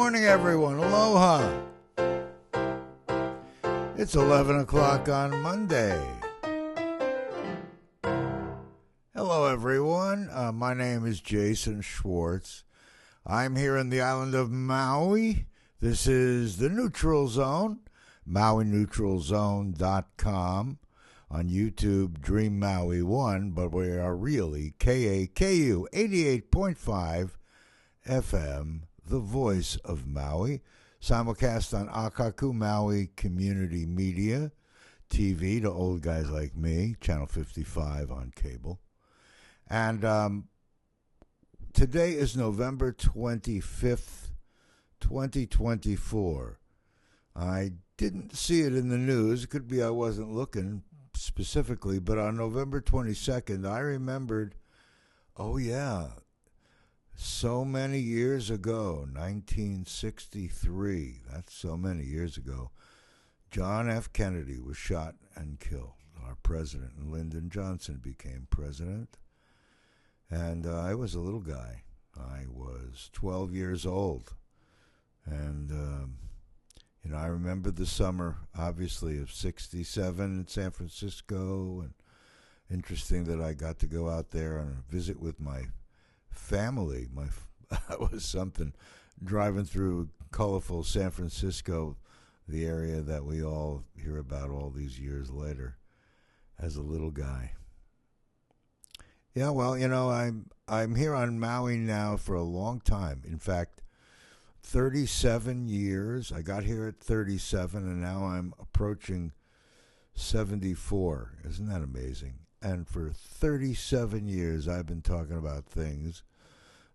morning, everyone. Aloha. It's 11 o'clock on Monday. Hello, everyone. My name is Jason Schwartz. I'm here in the island of Maui. This is the Neutral Zone, MauiNeutralZone.com. On YouTube, Dream Maui 1, but we are really KAKU 88.5 FM, the voice of Maui. Simulcast on Akaku Maui Community Media, TV to old guys like me, Channel 55 on cable. And today is November 25th, 2024. I didn't see it in the news. It could be I wasn't looking specifically, but on November 22nd, I remembered, oh yeah, so many years ago, 1963, that's so many years ago, John F. Kennedy was shot and killed, our president, and Lyndon Johnson became president. And I was a little guy. I was 12 years old. And, I remember the summer, obviously, of 67 in San Francisco. And interesting that I got to go out there on a visit with my family. That was something, driving through colorful San Francisco, the area that we all hear about all these years later, as a little guy. Yeah, well, I'm here on Maui now for a long time. In fact, 37 years. I got here at 37, and now I'm approaching 74. Isn't that amazing? And for 37 years, I've been talking about things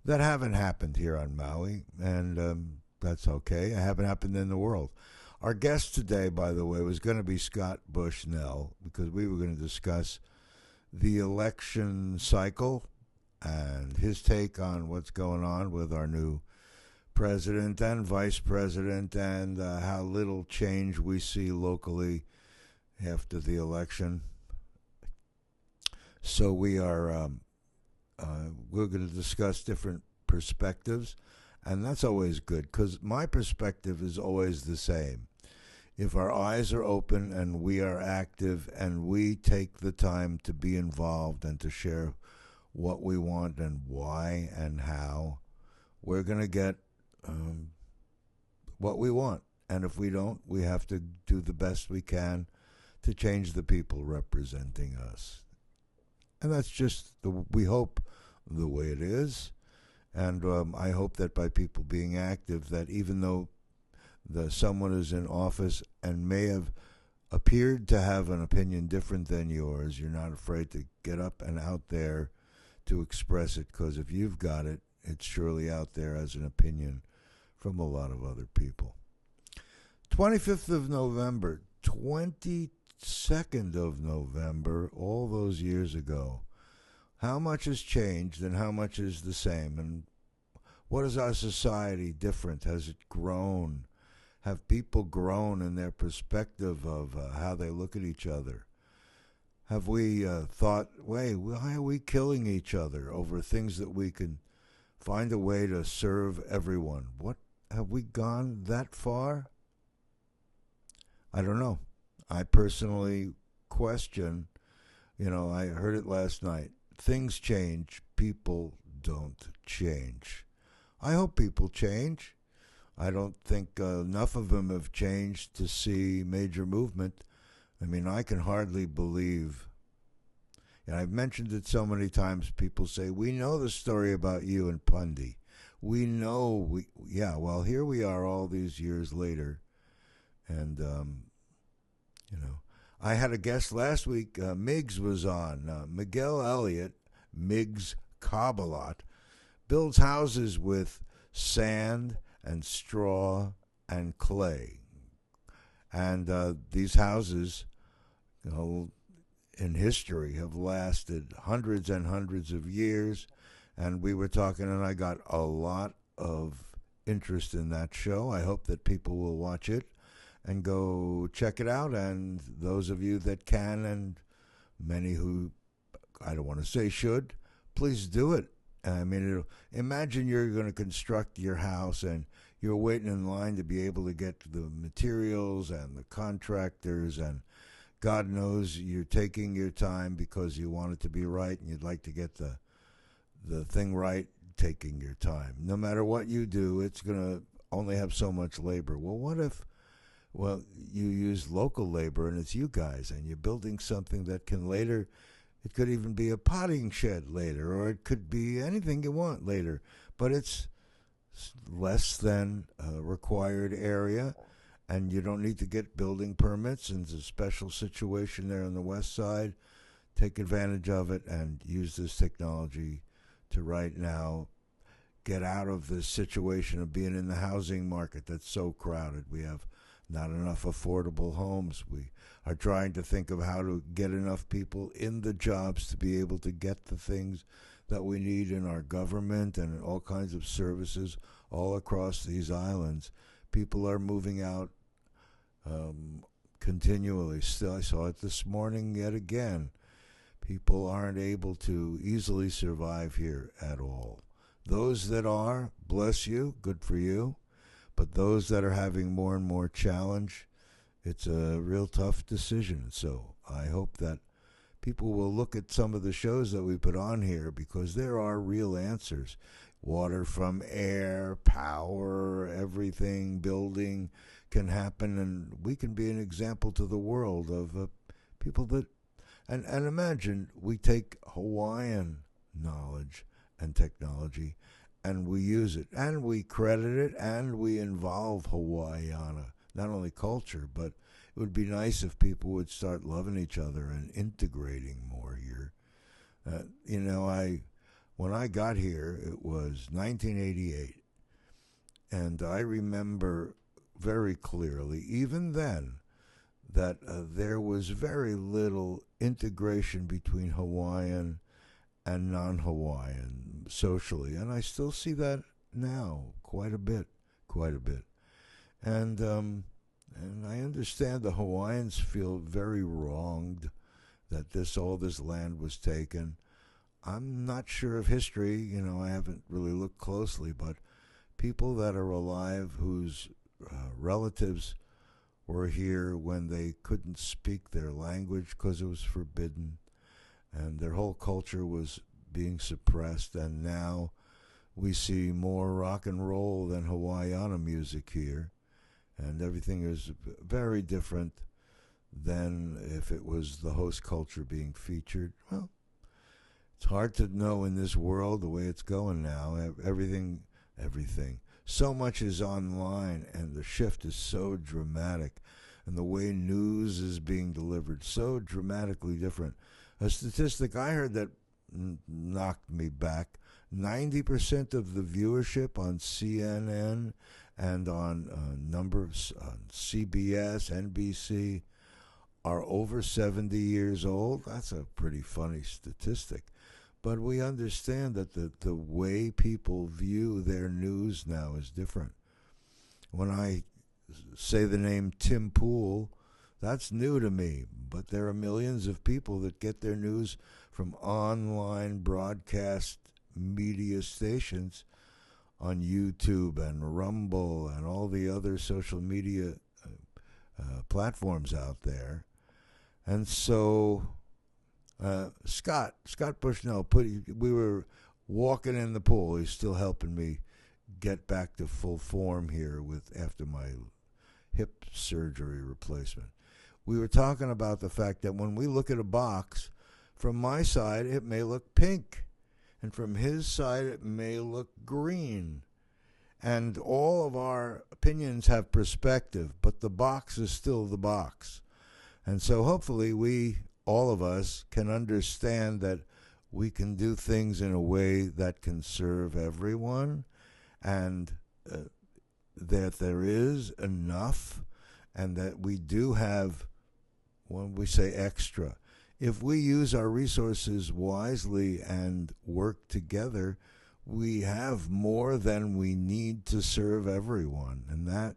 that haven't happened here on Maui, and that's okay. It haven't happened in the world. Our guest today, by the way, was going to be Scott Bushnell, because we were going to discuss the election cycle and his take on what's going on with our new president and vice president, and how little change we see locally after the election. So we are we're going to discuss different perspectives, and that's always good, because my perspective is always the same. If our eyes are open and we are active and we take the time to be involved and to share what we want and why and how, we're going to get what we want. And if we don't, we have to do the best we can to change the people representing us. And that's just, we hope, the way it is. And I hope that by people being active, that even though someone is in office and may have appeared to have an opinion different than yours, you're not afraid to get up and out there to express it, because if you've got it, it's surely out there as an opinion from a lot of other people. 25th of November, 22nd of November, all those years ago. How much has changed and how much is the same? And what is our society different? Has it grown? Have people grown in their perspective of how they look at each other? Have we thought, why are we killing each other over things that we can find a way to serve everyone? What, have we gone that far? I don't know. I personally question, I heard it last night. Things change, people don't change. I hope people change. I don't think enough of them have changed to see major movement. I mean, I can hardly believe, and I've mentioned it so many times, people say, we know the story about you and Pundy. We know, well, here we are all these years later. And, I had a guest last week, Miggs was on. Miguel Elliott, Miggs Cobalot, builds houses with sand and straw and clay. And these houses, in history, have lasted hundreds and hundreds of years. And we were talking, and I got a lot of interest in that show. I hope that people will watch it and go check it out. And those of you that can, and many who, I don't want to say should, please do it. I mean, imagine you're going to construct your house and you're waiting in line to be able to get the materials and the contractors, and God knows you're taking your time because you want it to be right and you'd like to get the thing right, taking your time. No matter what you do, it's going to only have so much labor. Well, what if, well, you use local labor and it's you guys and you're building something that can later, it could even be a potting shed later, or it could be anything you want later, but it's less than a required area, and you don't need to get building permits, and it's a special situation there on the west side. Take advantage of it and use this technology to right now get out of this situation of being in the housing market that's so crowded. We have not enough affordable homes. We are trying to think of how to get enough people in the jobs to be able to get the things that we need in our government and all kinds of services all across these islands. People are moving out continually. Still, I saw it this morning yet again. People aren't able to easily survive here at all. Those that are, bless you, good for you. But those that are having more and more challenge, it's a real tough decision. So I hope that people will look at some of the shows that we put on here, because there are real answers. Water from air, power, everything, building can happen, and we can be an example to the world of people that, and imagine we take Hawaiian knowledge and technology and we use it and we credit it and we involve Hawaiiana, not only culture, but it would be nice if people would start loving each other and integrating more here. When I got here, it was 1988, and I remember very clearly, even then, that there was very little integration between Hawaiian and non-Hawaiian socially, and I still see that now quite a bit. And I understand the Hawaiians feel very wronged that all this land was taken. I'm not sure of history, I haven't really looked closely, but people that are alive whose relatives were here when they couldn't speak their language because it was forbidden, and their whole culture was being suppressed, and now we see more rock and roll than Hawaiiana music here, and everything is very different than if it was the host culture being featured. Well, it's hard to know in this world the way it's going now. Everything. So much is online, and the shift is so dramatic, and the way news is being delivered so dramatically different. A statistic I heard that knocked me back: 90% of the viewership on CNN and on on CBS, NBC are over 70 years old. That's a pretty funny statistic. But we understand that the way people view their news now is different. When I say the name Tim Pool, that's new to me, but there are millions of people that get their news from online broadcast media stations on YouTube and Rumble and all the other social media platforms out there. And so Scott Bushnell we were walking in the pool. He's still helping me get back to full form here after my hip surgery replacement. We were talking about the fact that when we look at a box, from my side it may look pink, and from his side it may look green. And all of our opinions have perspective, but the box is still the box. And so hopefully all of us can understand that we can do things in a way that can serve everyone, and that there is enough, and that we do have, when we say extra, if we use our resources wisely and work together, we have more than we need to serve everyone. And that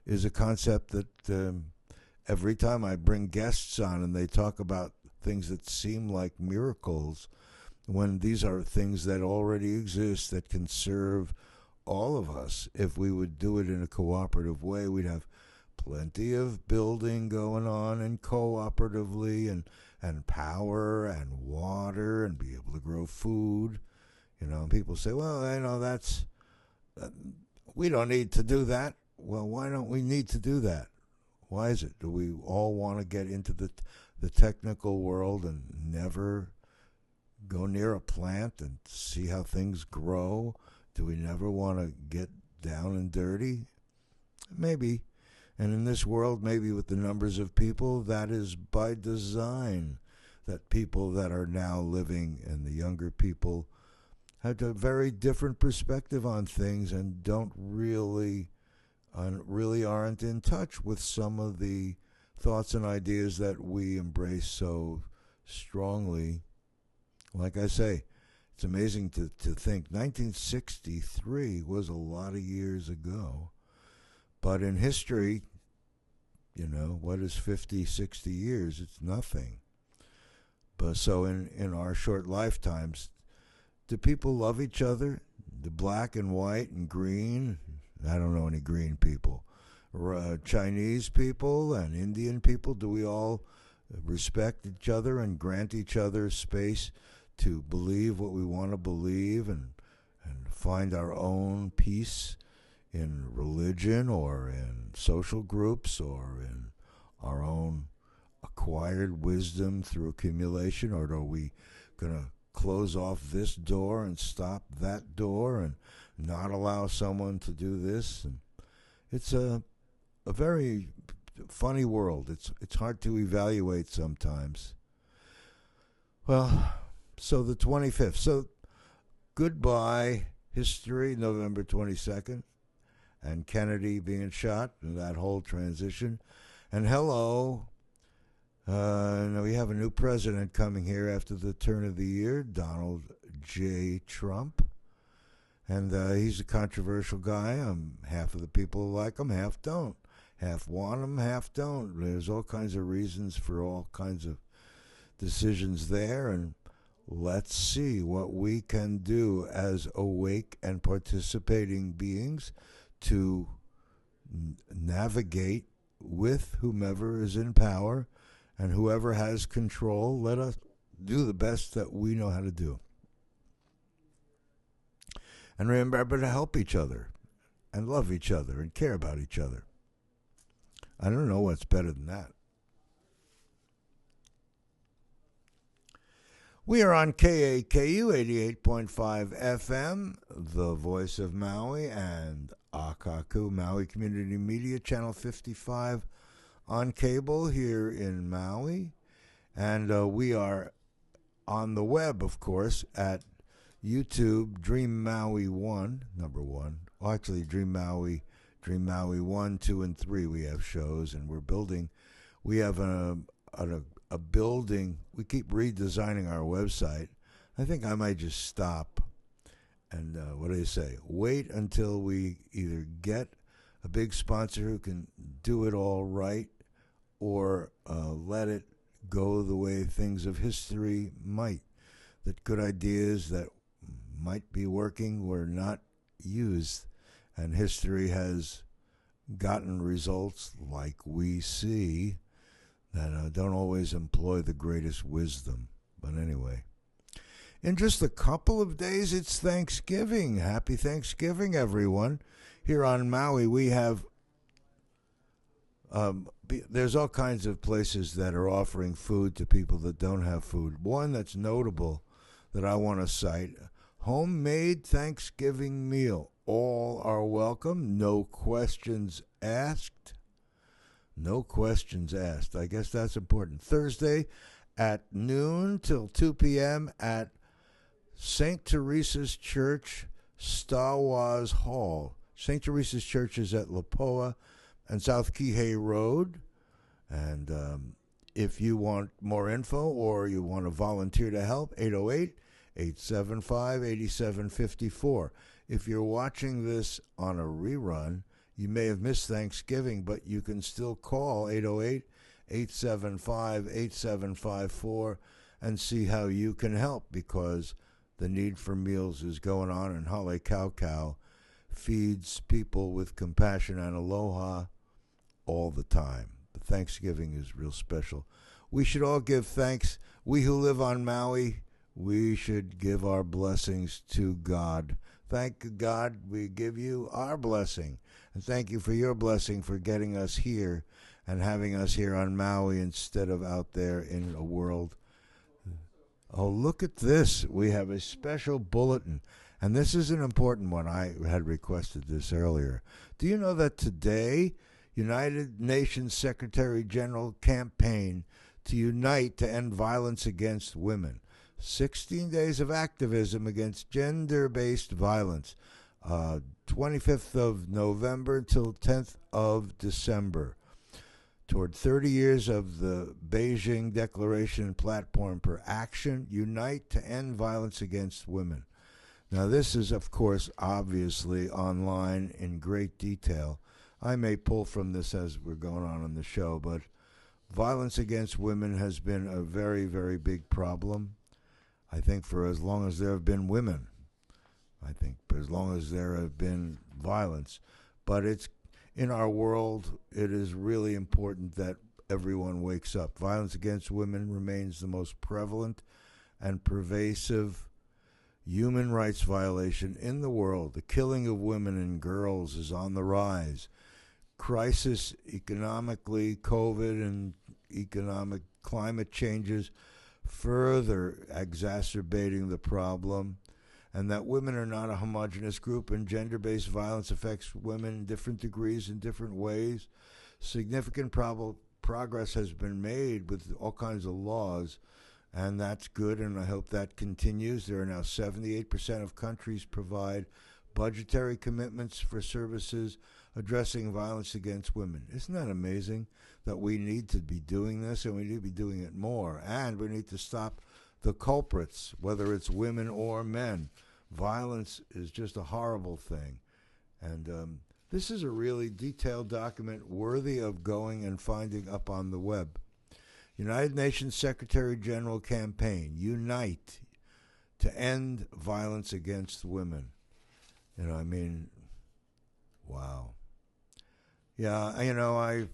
is a concept that every time I bring guests on and they talk about things that seem like miracles, when these are things that already exist that can serve all of us, if we would do it in a cooperative way, we'd have plenty of building going on and cooperatively and power and water and be able to grow food. You know, people say, well, I know we don't need to do that. Well, why don't we need to do that? Why is it? Do we all want to get into the technical world and never go near a plant and see how things grow? Do we never want to get down and dirty? Maybe. And in this world, maybe with the numbers of people, that is by design, that people that are now living and the younger people have a very different perspective on things and don't really aren't in touch with some of the thoughts and ideas that we embrace so strongly. Like I say, it's amazing to think 1963 was a lot of years ago. But in history, you know, what is 50, 60 years? It's nothing. But so in our short lifetimes, do people love each other? The black and white and green? I don't know any green people. Chinese people and Indian people, do we all respect each other and grant each other space to believe what we want to believe and find our own peace in religion or in social groups or in our own acquired wisdom through accumulation? Or are we going to close off this door and stop that door and not allow someone to do this? And it's a very funny world. It's hard to evaluate sometimes. Well, so the 25th. So goodbye history, November 22nd, and Kennedy being shot and that whole transition. And hello, now we have a new president coming here after the turn of the year, Donald J. Trump. And he's a controversial guy. Half of the people like him, half don't. Half want him, half don't. There's all kinds of reasons for all kinds of decisions there. And let's see what we can do as awake and participating beings to navigate with whomever is in power and whoever has control. Let us do the best that we know how to do. And remember to help each other and love each other and care about each other. I don't know what's better than that. We are on KAKU 88.5 FM, the voice of Maui, and Akaku, Maui Community Media, Channel 55 on cable here in Maui. And we are on the web, of course, at YouTube, Dream Maui 1, number 1. Well, actually, Dream Maui 1, 2, and 3 we have shows, and we're building. We have a building. We keep redesigning our website. I think I might just stop and, what do you say, wait until we either get a big sponsor who can do it all right or let it go the way things of history might. That good ideas that might be working were not used, and history has gotten results like we see that don't always employ the greatest wisdom. But anyway, in just a couple of days, it's Thanksgiving. Happy Thanksgiving, everyone. Here on Maui, we have, there's all kinds of places that are offering food to people that don't have food. One that's notable that I want to cite, homemade Thanksgiving meal. All are welcome, no questions asked. No questions asked. I guess that's important. Thursday at noon till 2 p.m. at St. Teresa's Church, Stawaz Hall. St. Teresa's Church is at Lapoa and South Kihei Road. And if you want more info or you want to volunteer to help, 808-875-8754. If you're watching this on a rerun, you may have missed Thanksgiving, but you can still call 808-875-8754 and see how you can help, because the need for meals is going on, and Hale Kau feeds people with compassion and aloha all the time. But Thanksgiving is real special. We should all give thanks. We who live on Maui, we should give our blessings to God. Thank God we give you our blessing. And thank you for your blessing for getting us here and having us here on Maui instead of out there in a world. Oh, look at this. We have a special bulletin. And this is an important one. I had requested this earlier. Do you know that today, United Nations Secretary General campaign to unite to end violence against women? 16 days of activism against gender-based violence. 25th of November till 10th of December. Toward 30 years of the Beijing Declaration Platform for Action, Unite to End Violence Against Women. Now, this is, of course, obviously online in great detail. I may pull from this as we're going on in the show, but violence against women has been a very, very big problem. I think for as long as there have been women. I think for as long as there have been violence. But it's in our world, it is really important that everyone wakes up. Violence against women remains the most prevalent and pervasive human rights violation in the world. The killing of women and girls is on the rise. Crisis economically, COVID and economic climate changes further exacerbating the problem, and that women are not a homogeneous group, and gender-based violence affects women in different degrees in different ways. Significant progress has been made with all kinds of laws, and that's good, and I hope that continues. There are now 78% of countries provide budgetary commitments for services addressing violence against women. Isn't that amazing that we need to be doing this, and we need to be doing it more, and we need to stop the culprits, whether it's women or men. Violence is just a horrible thing, and this is a really detailed document worthy of going and finding up on the web. United Nations Secretary General campaign, Unite to End Violence Against Women. You know, I mean, wow. Yeah, you know,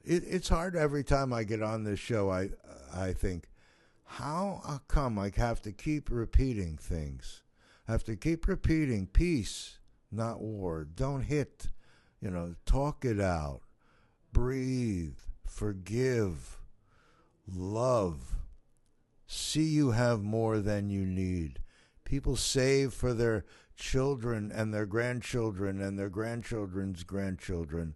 it's hard every time I get on this show. I think, how come I have to keep repeating things? I have to keep repeating peace, not war. Don't hit. You know, talk it out. Breathe. Forgive, love, see you have more than you need. People save for their children and their grandchildren and their grandchildren's grandchildren.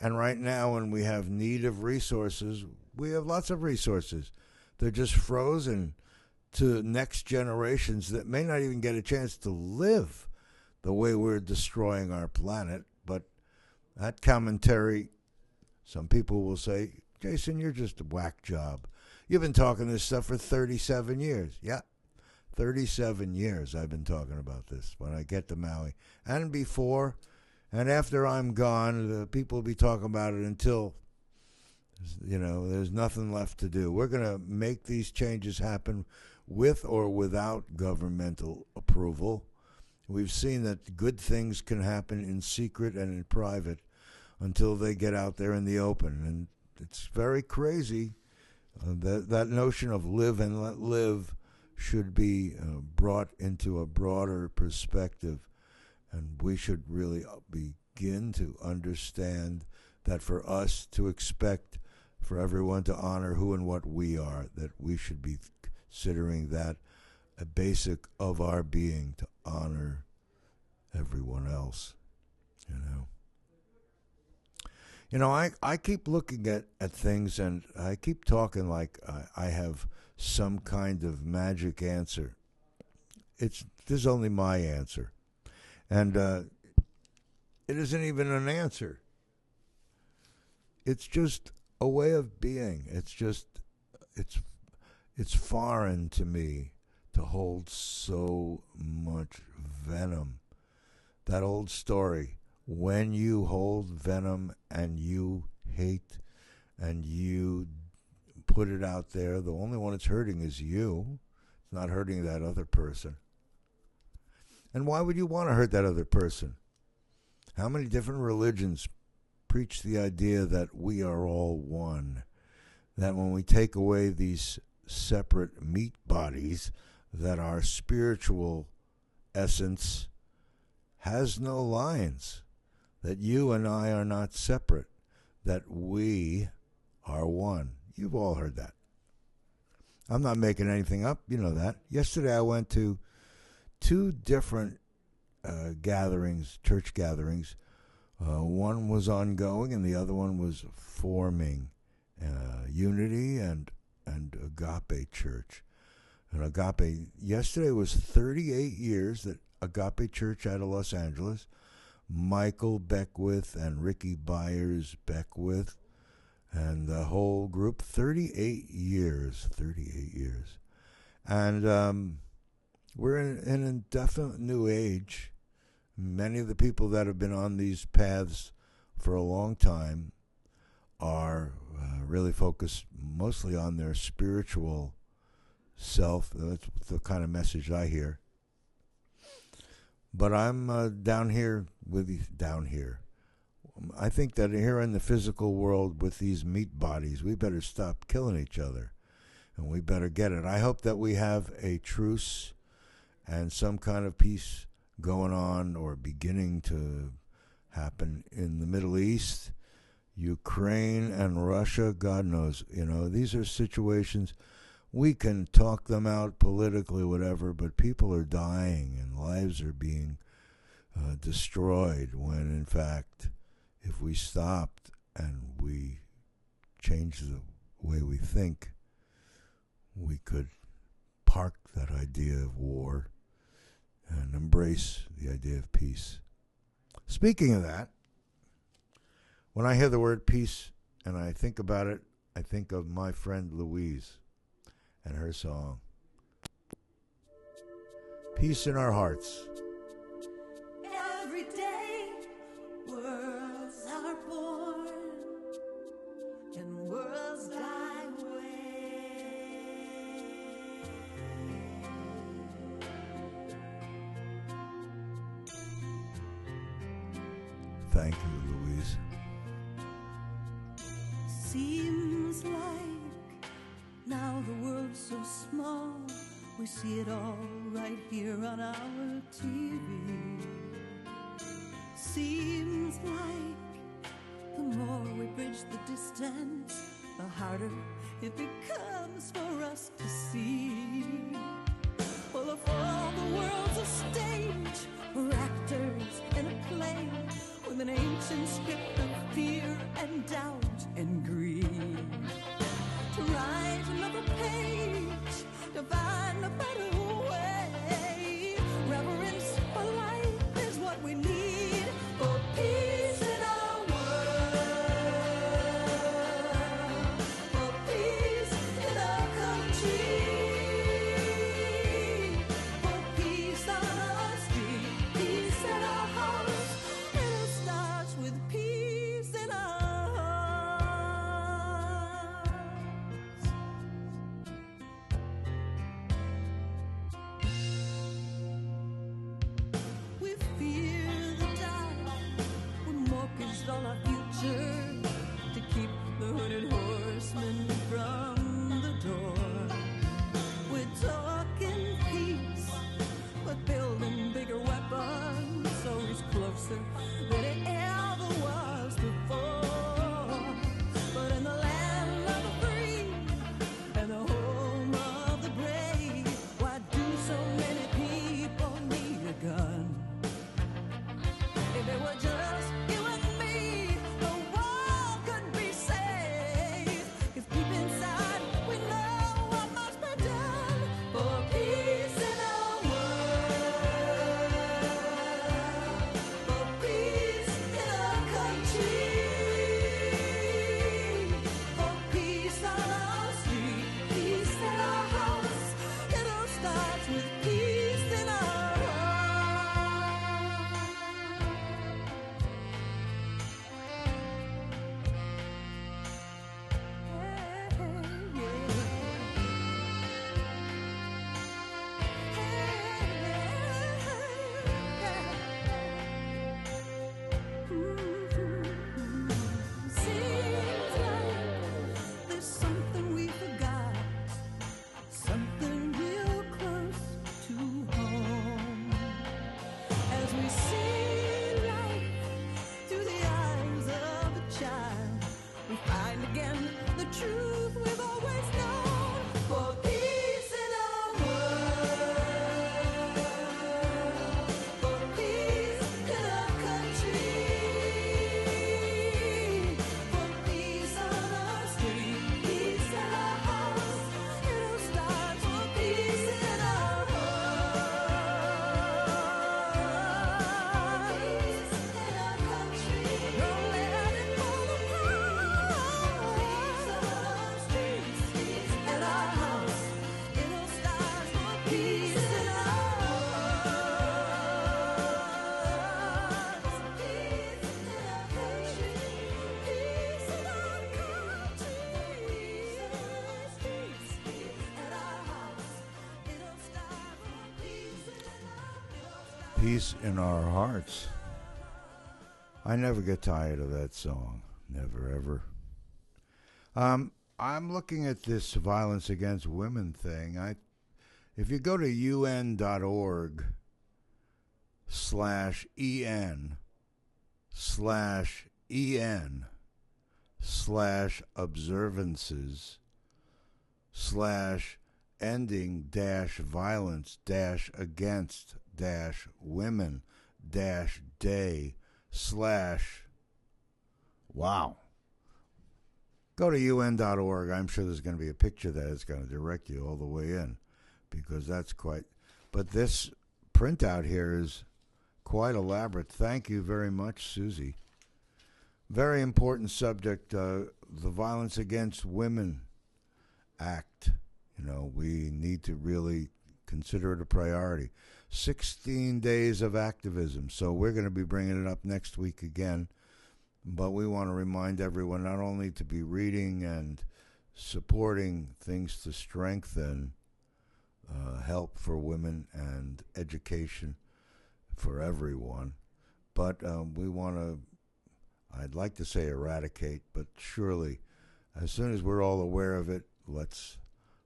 And right now, when we have need of resources, we have lots of resources. They're just frozen to next generations that may not even get a chance to live the way we're destroying our planet. But that commentary, some people will say, Jason, you're just a whack job. You've been talking this stuff for 37 years. Yeah, 37 years I've been talking about this when I get to Maui. And before and after I'm gone, the people will be talking about it until, you know, there's nothing left to do. We're going to make these changes happen with or without governmental approval. We've seen that good things can happen in secret and in private until they get out there in the open. And it's very crazy. That notion of live and let live should be brought into a broader perspective. And we should really begin to understand that for us to expect for everyone to honor who and what we are, that we should be considering that a basic of our being, to honor everyone else, you know. You know, I keep looking at things, and I keep talking like I have some kind of magic answer. There's only my answer. And it isn't even an answer. It's just a way of being. It's foreign to me to hold so much venom. That old story. When you hold venom and you hate and you put it out there, the only one it's hurting is you. It's not hurting that other person. And why would you want to hurt that other person? How many different religions preach the idea that we are all one? That when we take away these separate meat bodies, that our spiritual essence has no lines, that you and I are not separate, that we are one. You've all heard that. I'm not making anything up, you know that. Yesterday I went to 2 different gatherings, church gatherings. One was ongoing and the other one was forming Unity and Agape Church. And Agape, yesterday was 38 years that Agape Church out of Los Angeles, Michael Beckwith and Ricky Byers Beckwith, and the whole group, 38 years. And we're in a definite new age. Many of the people that have been on these paths for a long time are really focused mostly on their spiritual self. That's the kind of message I hear. But I'm down here. I think that here in the physical world with these meat bodies, we better stop killing each other, and we better get it. I hope that we have a truce and some kind of peace going on or beginning to happen in the Middle East, Ukraine and Russia. God knows, these are situations. We can talk them out politically, whatever, but people are dying and lives are being destroyed when, in fact, if we stopped and we changed the way we think, we could park that idea of war and embrace the idea of peace. Speaking of that, when I hear the word peace and I think about it, I think of my friend Louise and her song, Peace in Our Hearts. Every day, worlds are born and worlds die away. Thank you, Louise. Seems like now the world's so small, we see it all right here on our TV. Seems like the more we bridge the distance, the harder it becomes for us to see. Well, if all the world's a stage, we're actors in a play with an ancient script of fear and doubt and greed. To write another page, to find a better way. Reverence for life is what we need for peace in our world, for peace in our country, for peace on our street, peace in our house. It starts with peace in our hearts. We fear the dark, we mortgaged all our future to keep the hooded horsemen from the door. We're talking peace, but building bigger weapons, so he's closer than it ever was before. But in the land of the free and the home of the brave, why do so many people need a gun? If it were just you and me, the world could be saved. 'Cause deep inside, we know what must be done for peace in our world, for peace Peace in Our Hearts. I never get tired of that song. Never, ever. I'm looking at this violence against women thing. If you go to UN.org/ending-violence-against-women-day/wow. Go to UN.org. I'm sure there's going to be a picture that is going to direct you all the way in, because that's quite. But this printout here is quite elaborate. Thank you very much, Susie. Very important subject, the Violence Against Women Act. You know, we need to really consider it a priority. 16 days of activism. So we're going to be bringing it up next week again. But we want to remind everyone not only to be reading and supporting things to strengthen help for women and education for everyone, but we want to, I'd like to say eradicate, but surely as soon as we're all aware of it, let's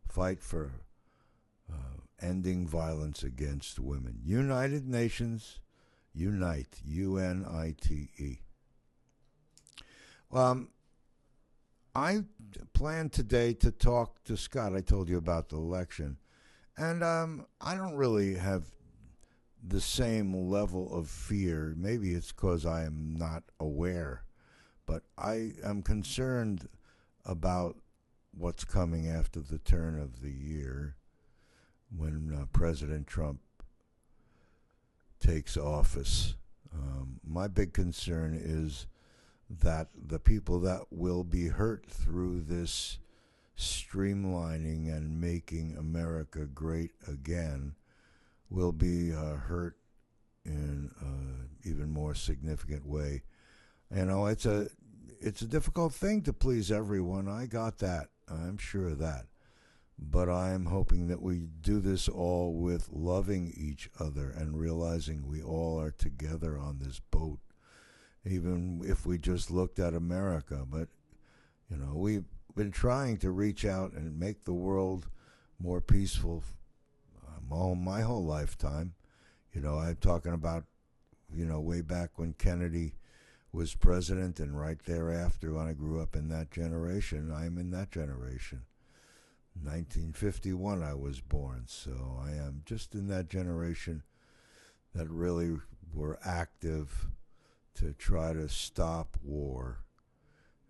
fight for ending violence against women. United Nations Unite, UNITE. I plan today to talk to Scott. I told you about the election. And I don't really have the same level of fear. Maybe it's because I am not aware. But I am concerned about what's coming after the turn of the year when President Trump takes office. My big concern is that the people that will be hurt through this streamlining and making America great again will be hurt in an even more significant way. You know, it's a difficult thing to please everyone. I got that. I'm sure of that. But I'm hoping that we do this all with loving each other and realizing we all are together on this boat. Even if we just looked at America. But, you know, we've been trying to reach out and make the world more peaceful my whole lifetime. You know, I'm talking about, you know, way back when Kennedy was president and right thereafter when I grew up in that generation. I'm in that generation. 1951 I was born, so I am just in that generation that really were active to try to stop war.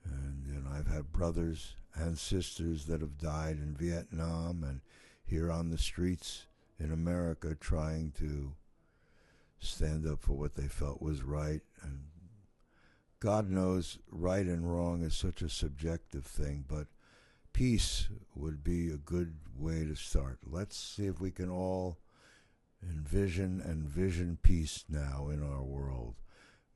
And you know, I've had brothers and sisters that have died in Vietnam and here on the streets in America trying to stand up for what they felt was right. And God knows right and wrong is such a subjective thing, but peace would be a good way to start. Let's see if we can all envision peace now in our world.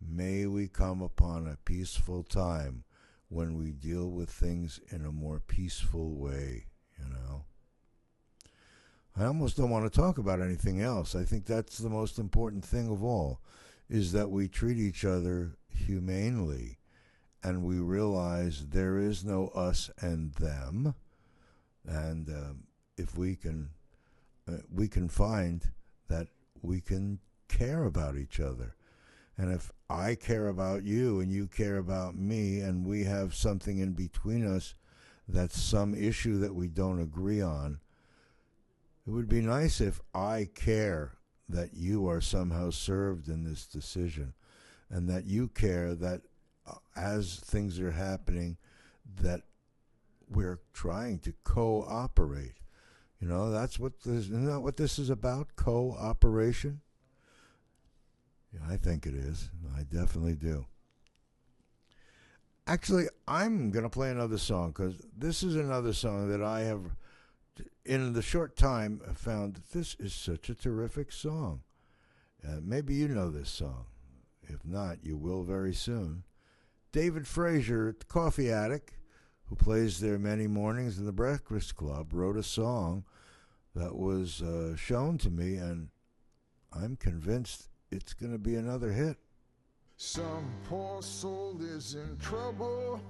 May we come upon a peaceful time when we deal with things in a more peaceful way, you know. I almost don't want to talk about anything else. I think that's the most important thing of all, is that we treat each other humanely and we realize there is no us and them. And if we can find that we can care about each other. And if I care about you and you care about me and we have something in between us that's some issue that we don't agree on, it would be nice if I care that you are somehow served in this decision and that you care that as things are happening that we're trying to cooperate. You know, isn't that what this is about? Cooperation? Yeah, I think it is. I definitely do. Actually, I'm going to play another song because this is another song that I have, in the short time, found that this is such a terrific song. Maybe you know this song. If not, you will very soon. David Fraser at the Coffee Attic, who plays there many mornings in the Breakfast Club, wrote a song that was shown to me, and I'm convinced it's going to be another hit. Some poor soul is in trouble.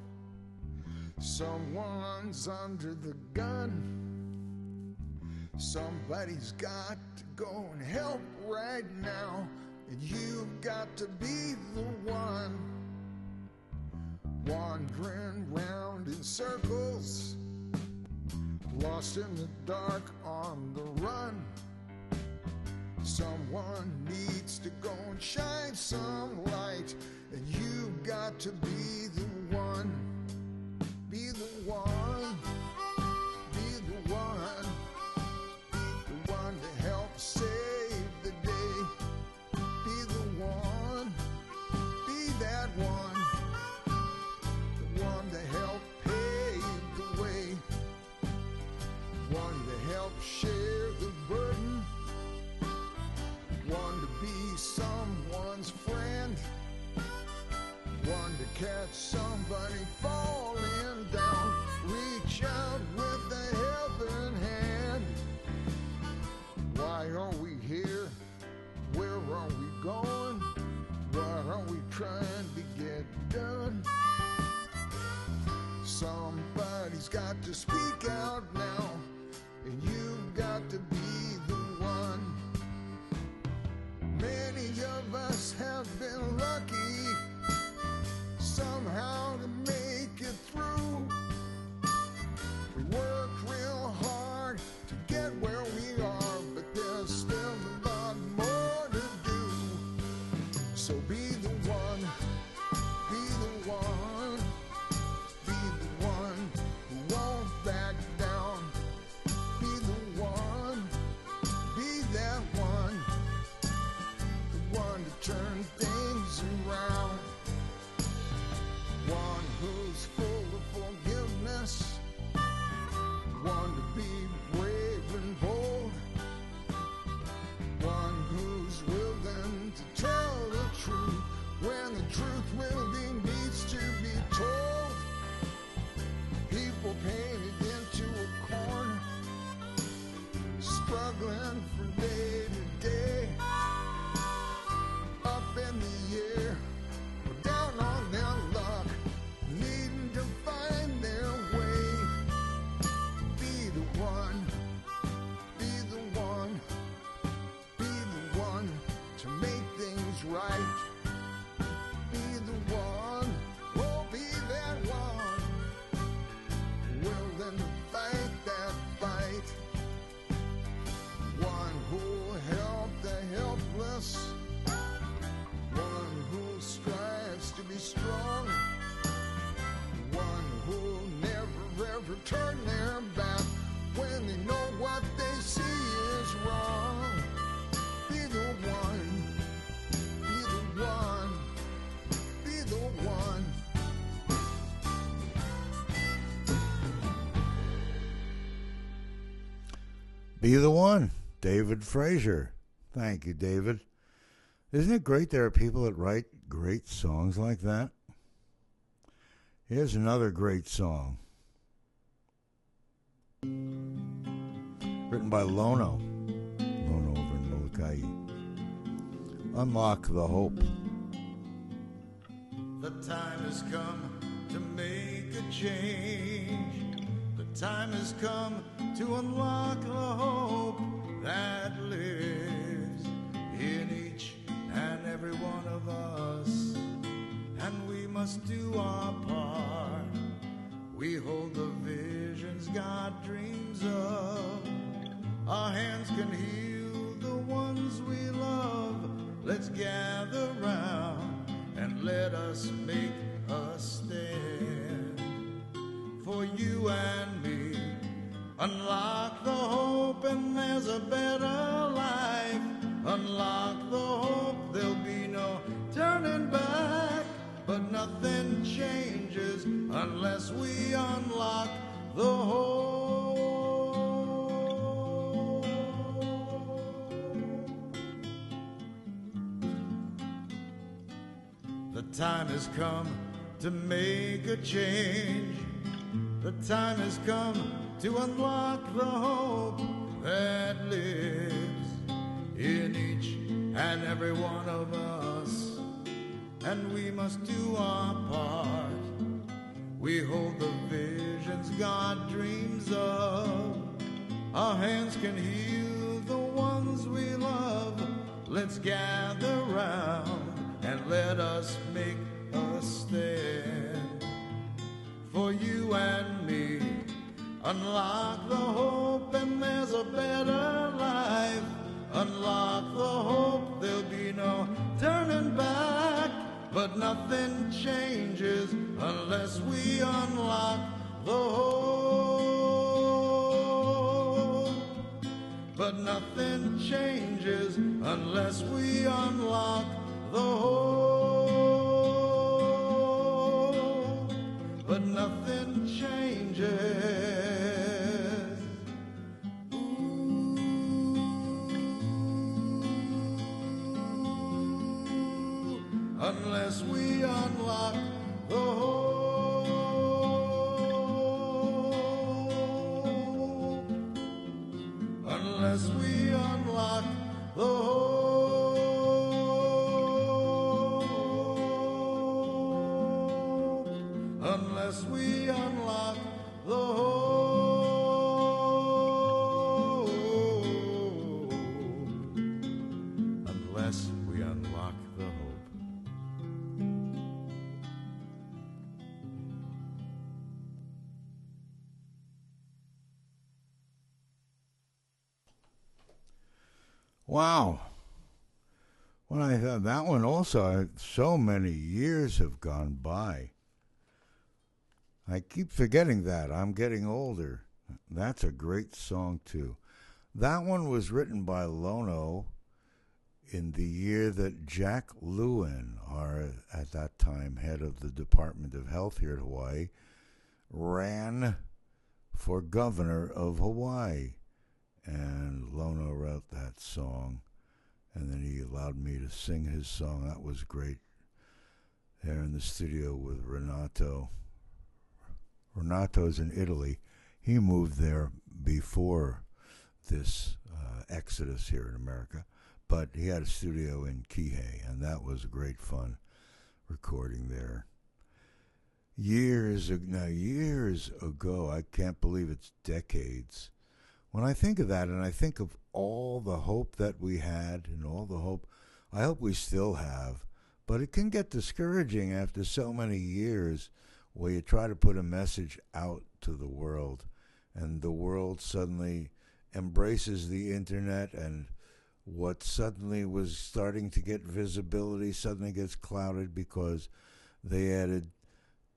Someone's under the gun. Somebody's got to go and help right now. And you've got to be the one. Wandering round in circles, lost in the dark on the run. Someone needs to go and shine some light, and you've got to be the one. Be the one. Be the one. The one to help save the day. Be the one. Be that one. The one to help pave the way. One to help share the burden. One to be someone's friend. One to catch somebody falling down. Reach out with a helping hand. Why are we here? Where are we going? What are we trying to get done? Somebody's got to speak out now, and you've got to be the one. Many of us have been lucky somehow to make it through. We worked real hard to get where we are, but there's still a lot more to do. So be the one, be the one, be the one who won't back down. Be the one, be that one. One to turn things around. One who's full of forgiveness. One to be brave and bold. One who's willing to tell the truth when the truth needs to be told. People painted into a corner, struggling from day to day. Up in the air, or down on their luck, needing to find their way. Be the one, be the one, be the one to make things right. Be the one, oh, be that one, willing to fight that fight. One who'll help the helpless. One who strives to be strong. One who'll never ever turn their back when they know what they see is wrong. Be the one. Be the one. Be the one. Be the one. David Fraser. Thank you, David. Isn't it great there are people that write great songs like that? Here's another great song. Written by Lono. Lono over in Molokai. Unlock the Hope. The time has come to make a change. The time has come to unlock the hope that lives in each and every one of us, and we must do our part. We hold the visions God dreams of. Our hands can heal the ones we love. Let's gather round and let us make a stand for you and me. Unlock the hope and there's a better life. Unlock the hope, there'll be no turning back. But nothing changes unless we unlock the hope. The time has come to make a change. The time has come to unlock the hope that lives in each and every one of us, and we must do our part. We hold the visions God dreams of. Our hands can heal the ones we love. Let's gather round and let us make a stand. For you and me, unlock the hope and there's a better life. Unlock the hope, there'll be no turning back. But nothing changes unless we unlock the hope. But nothing changes unless we unlock the hope. But nothing changes. Unless we unlock the hope. Unless we unlock the hope. Unless we unlock the hope. Unless we unlock the hope. Wow. When I thought that one also, so many years have gone by. I keep forgetting that. I'm getting older. That's a great song, too. That one was written by Lono in the year that Jack Lewin, our, at that time, head of the Department of Health here in Hawaii, ran for governor of Hawaii. And Lono wrote that song, and then he allowed me to sing his song. That was great. There in the studio with Renato. Renato's in Italy. He moved there before this exodus here in America, but he had a studio in Kihei, and that was great fun recording there. Years ago, I can't believe it's decades. When I think of that, and I think of all the hope that we had and all the hope I hope we still have, but it can get discouraging after so many years where you try to put a message out to the world and the world suddenly embraces the internet, and what suddenly was starting to get visibility suddenly gets clouded because they added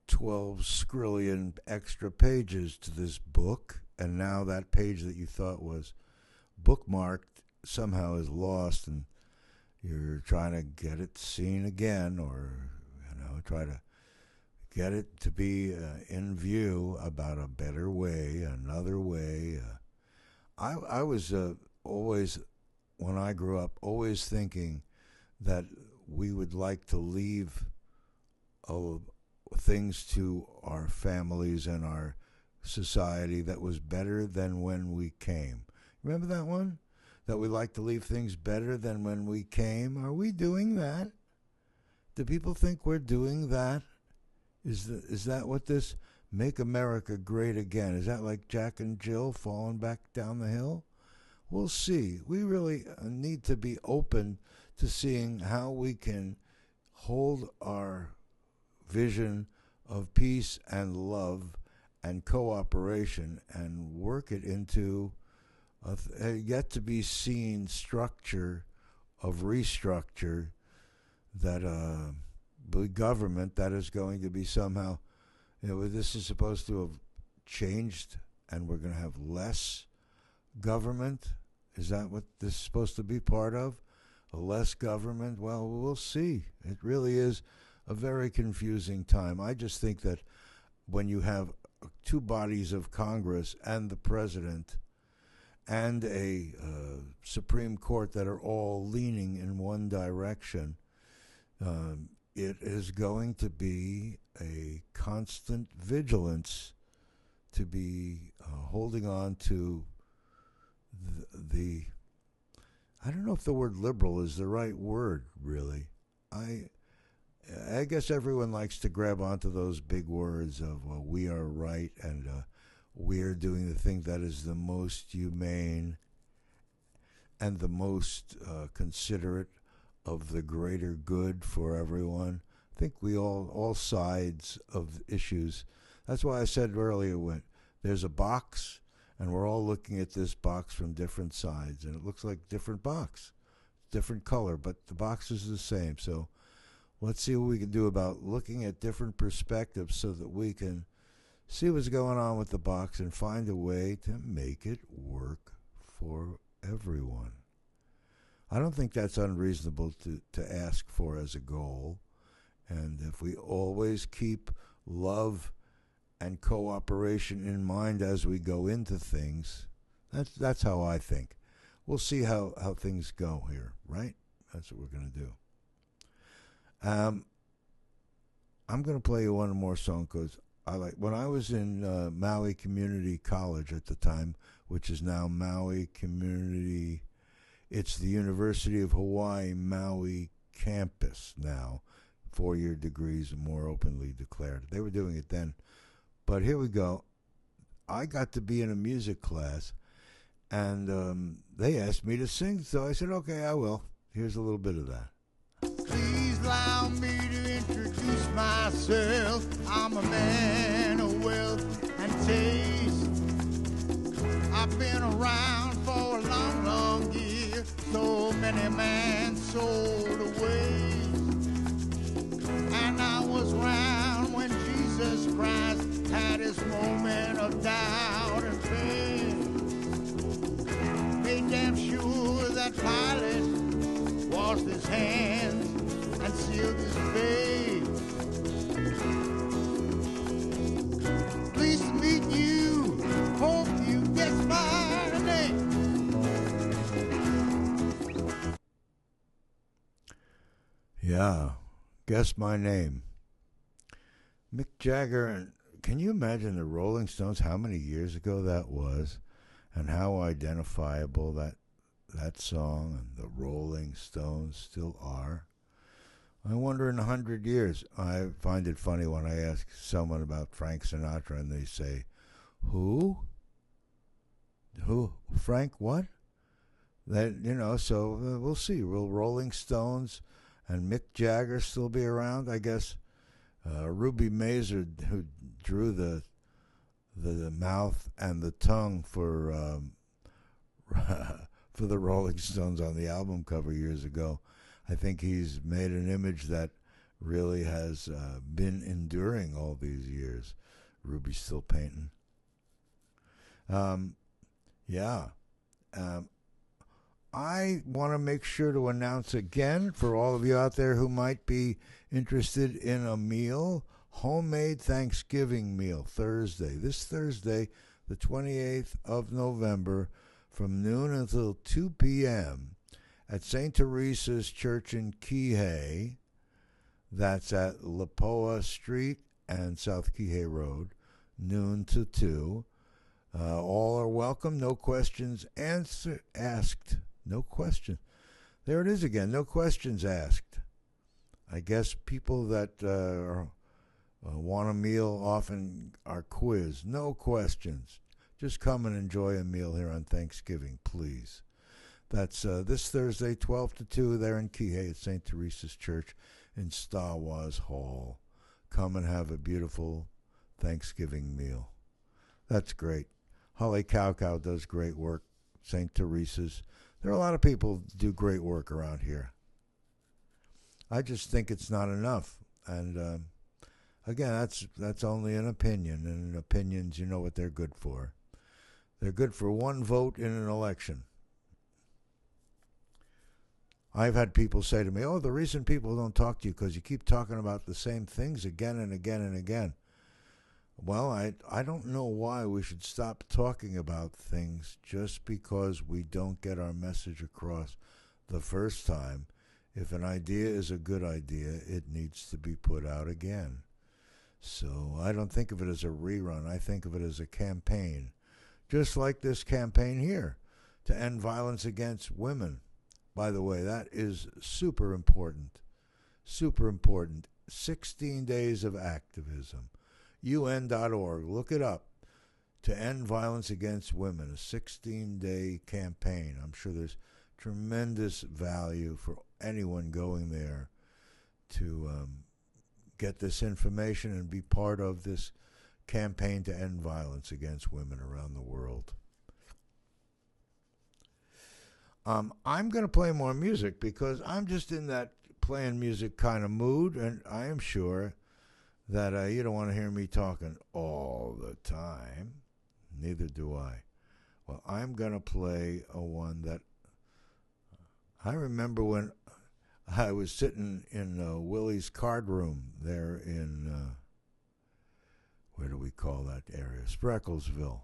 12 skrillion extra pages to this book. And now that page that you thought was bookmarked somehow is lost, and you're trying to get it seen again, or try to get it to be in view about a better way, another way. I was always, when I grew up, always thinking that we would like to leave things to our families and our society that was better than when we came. Remember that one? That we like to leave things better than when we came. Are we doing that? Do people think we're doing that? Is that what this Make America Great Again? Is that like Jack and Jill falling back down the hill? We'll see. We really need to be open to seeing how we can hold our vision of peace and love and cooperation and work it into a yet to be seen structure of restructure, that the government that is going to be somehow, this is supposed to have changed and we're going to have less government. Is that what this is supposed to be part of? A less government? Well, we'll see. It really is a very confusing time. I just think that when you have two bodies of Congress and the president and a Supreme Court that are all leaning in one direction, it is going to be a constant vigilance to be holding on to the I don't know if the word liberal is the right word, really. I guess everyone likes to grab onto those big words of we are right and we're doing the thing that is the most humane and the most considerate of the greater good for everyone. I think we all sides of issues. That's why I said earlier when there's a box and we're all looking at this box from different sides and it looks like different box, different color, but the box is the same. So let's see what we can do about looking at different perspectives so that we can see what's going on with the box and find a way to make it work for everyone. I don't think that's unreasonable to ask for as a goal. And if we always keep love and cooperation in mind as we go into things, that's how I think. We'll see how things go here, right? That's what we're going to do. I'm going to play you one more song because when I was in Maui Community College at the time, which is now Maui Community, it's the University of Hawaii Maui campus now, 4-year degrees and more openly declared. They were doing it then. But here we go. I got to be in a music class, and they asked me to sing, so I said, okay, I will. Here's a little bit of that. Please allow me to introduce myself. I'm a man of wealth and taste. I've been around for a long, long year. So many men sold away. And I was around when Jesus Christ had his moment of doubt and pain. Made damn sure that Pilate washed his hands and sealed his fate. Pleased to meet you. Hope you guess my name. Yeah, guess my name. Mick Jagger, and can you imagine the Rolling Stones, how many years ago that was, and how identifiable that song and the Rolling Stones still are? I wonder in 100 years. I find it funny when I ask someone about Frank Sinatra and they say, who? Frank what? That, so we'll see. Will Rolling Stones and Mick Jagger still be around? I guess Ruby Mazer, who drew the mouth and the tongue for for the Rolling Stones on the album cover years ago, I think he's made an image that really has been enduring all these years. Ruby's still painting. I want to make sure to announce again for all of you out there who might be interested in a meal, homemade Thanksgiving meal, this Thursday, the 28th of November, from noon until 2 p.m. at St. Teresa's Church in Kihei. That's at Lapoa Street and South Kihei Road, noon to 2. All are welcome, no questions asked. No question. There it is again, no questions asked. I guess people that want a meal often are quizzed. No questions. Just come and enjoy a meal here on Thanksgiving, please. That's this Thursday, 12 to 2, there in Kihei at St. Teresa's Church in Star Wars Hall. Come and have a beautiful Thanksgiving meal. That's great. Holly Cow does great work. St. Teresa's. There are a lot of people who do great work around here. I just think it's not enough. And again, that's only an opinion. And opinions, you know what they're good for. They're good for one vote in an election. I've had people say to me, oh, the reason people don't talk to you because you keep talking about the same things again and again and again. Well, I don't know why we should stop talking about things just because we don't get our message across the first time. If an idea is a good idea, it needs to be put out again. So I don't think of it as a rerun. I think of it as a campaign, just like this campaign here to end violence against women by the way, that is super important. Super important. 16 days of activism. UN.org. Look it up. To end violence against women. A 16-day campaign. I'm sure there's tremendous value for anyone going there to get this information and be part of this campaign to end violence against women around the world. I'm going to play more music because I'm just in that playing music kind of mood, and I am sure that you don't want to hear me talking all the time. Neither do I. Well, I'm going to play a one that I remember when I was sitting in Willie's card room there in, where do we call that area? Sprecklesville.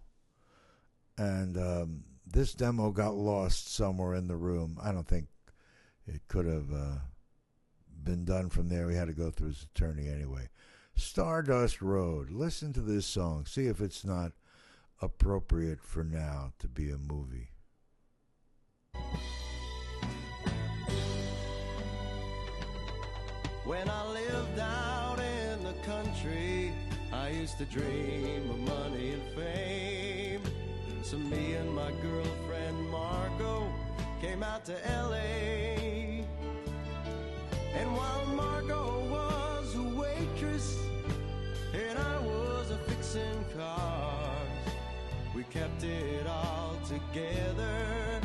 And this demo got lost somewhere in the room. I don't think it could have been done from there. We had to go through his attorney anyway. Stardust Road. Listen to this song. See if it's not appropriate for now to be a movie. When I lived out in the country, I used to dream of money and fame. So me and my girlfriend Margot came out to L.A. And while Margot was a waitress and I was a fixing cars, we kept it all together,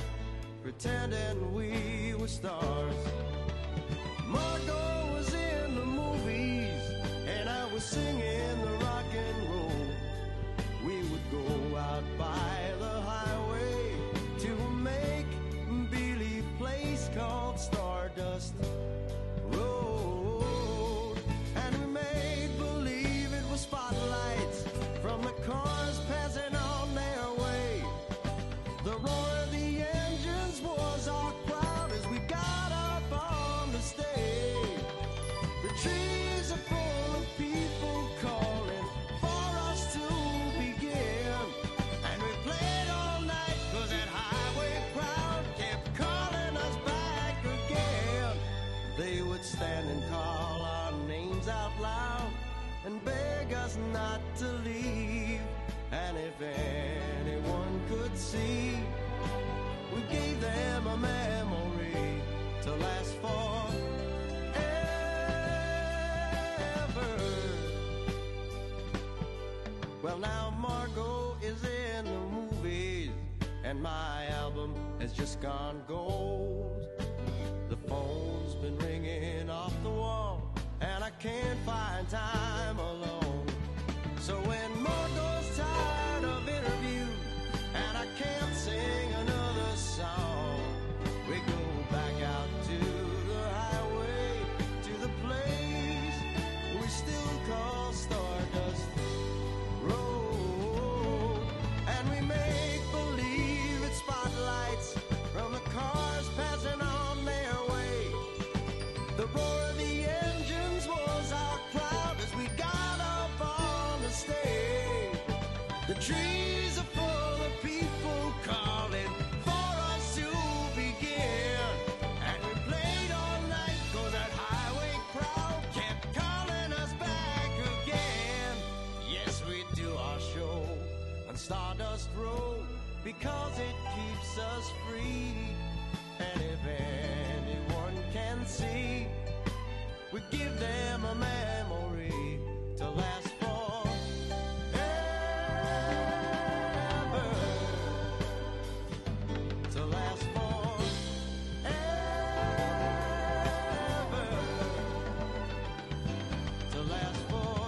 pretending we were stars. Margot was in the movies and I was singing the rock and roll. We would go out by the highway to a make-believe place called Stardust Road. And we made believe it was spotlights from the cars passing on their way. The roar of the engines was our crowd as we got up on the stage. The trees are full of people calling for us to begin. And we played all night 'cause that highway crowd kept calling us back again. They would stand and call our names out loud and beg us not to leave. And if anyone could see, we gave them a memory to last forever. Well, now Margot is in the movies and my album has just gone gold. The phone's been ringing off the wall and I can't find time alone. So when Margot's tired of interviews and I can't sing another song, we go back out to the highway, to the place we still call Stardust Road. And we make believe it's spotlights from the cars passing on their way. The roar of the engines was our crowd as we got up on the stage. The trees are full of people calling for us to begin. And we played all night 'cause that highway crowd kept calling us back again. Yes, we do our show on Stardust Road because it keeps us free. And if anyone can see, we give them a memory to last forever. To last forever. To last forever.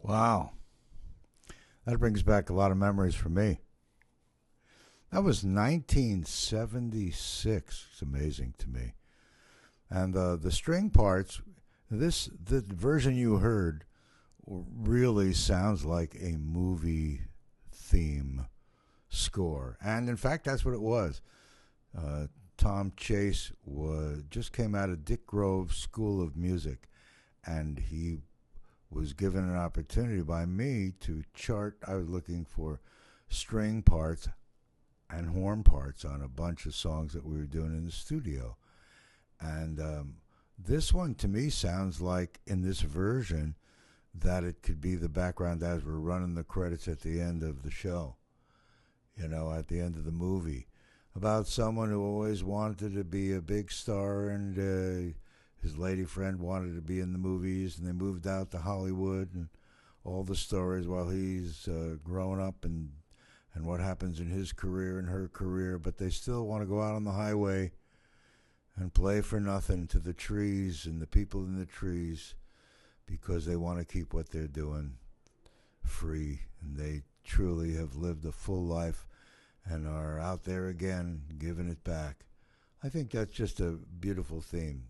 Wow. That brings back a lot of memories for me. That was 1976. It's amazing to me. And the string parts, the version you heard really sounds like a movie theme score. And in fact, that's what it was. Tom Chase just came out of Dick Grove School of Music, and he was given an opportunity by me to chart. I was looking for string parts and horn parts on a bunch of songs that we were doing in the studio. And this one to me sounds like, in this version, that it could be the background as we're running the credits at the end of the show, at the end of the movie, about someone who always wanted to be a big star, and his lady friend wanted to be in the movies, and they moved out to Hollywood, and all the stories while he's growing up, and what happens in his career and her career, but they still want to go out on the highway and play for nothing to the trees and the people in the trees, because they want to keep what they're doing free, and they truly have lived a full life and are out there again giving it back. I think that's just a beautiful theme.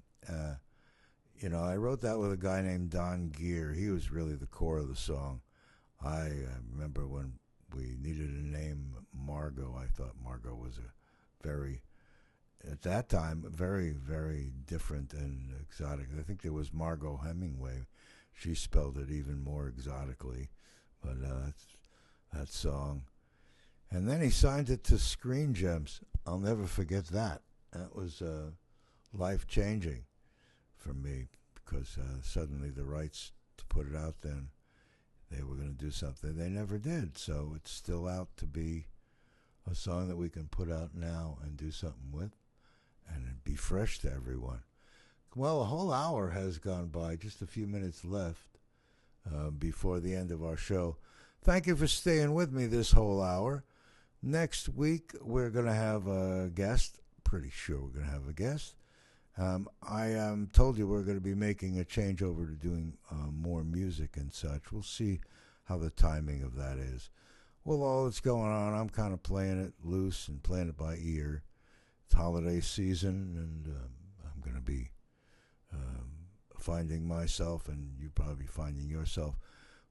I wrote that with a guy named Don Gere. He was really the core of the song. I remember when we needed a name, Margot. I thought Margot was at that time, very, very different and exotic. I think there was Margot Hemingway. She spelled it even more exotically. But that song. And then he signed it to Screen Gems. I'll never forget that. That was life-changing for me, because suddenly the rights to put it out then, they were going to do something. They never did. So it's still out to be a song that we can put out now and do something with and be fresh to everyone. Well, a whole hour has gone by, just a few minutes left before the end of our show. Thank you for staying with me this whole hour. Next week, we're going to have a guest. Pretty sure we're going to have a guest. I told you we're going to be making a changeover to doing more music and such. We'll see how the timing of that is. Well, all that's going on, I'm kind of playing it loose and playing it by ear. It's holiday season, and I'm going to be finding myself, and you probably finding yourself,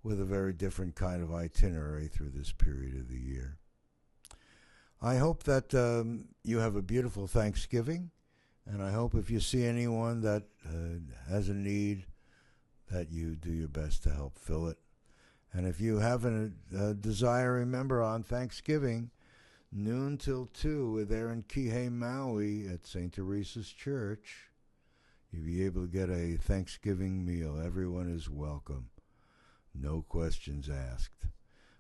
with a very different kind of itinerary through this period of the year. I hope that you have a beautiful Thanksgiving, and I hope if you see anyone that has a need, that you do your best to help fill it. And if you have a desire, remember, on Thanksgiving, noon till 2, we're there in Kihei, Maui at St. Teresa's Church. You'll be able to get a Thanksgiving meal. Everyone is welcome. No questions asked.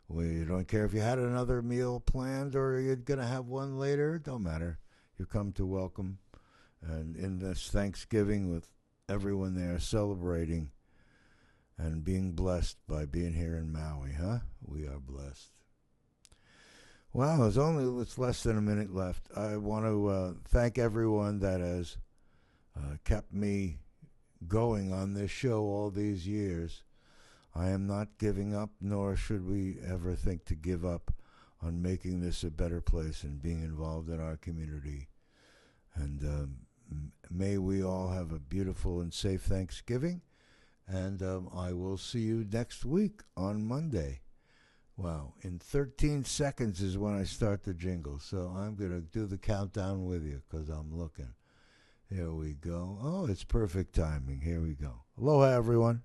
We don't care if you had another meal planned or you're going to have one later. Don't matter. You come to welcome. And in this Thanksgiving, with everyone there celebrating and being blessed by being here in Maui, huh? We are blessed. Well, it's less than a minute left. I want to thank everyone that has kept me going on this show all these years. I am not giving up, nor should we ever think to give up on making this a better place and being involved in our community. And may we all have a beautiful and safe Thanksgiving. And I will see you next week on Monday. Wow, in 13 seconds is when I start the jingle. So I'm going to do the countdown with you because I'm looking. Here we go. Oh, it's perfect timing. Here we go. Aloha, everyone.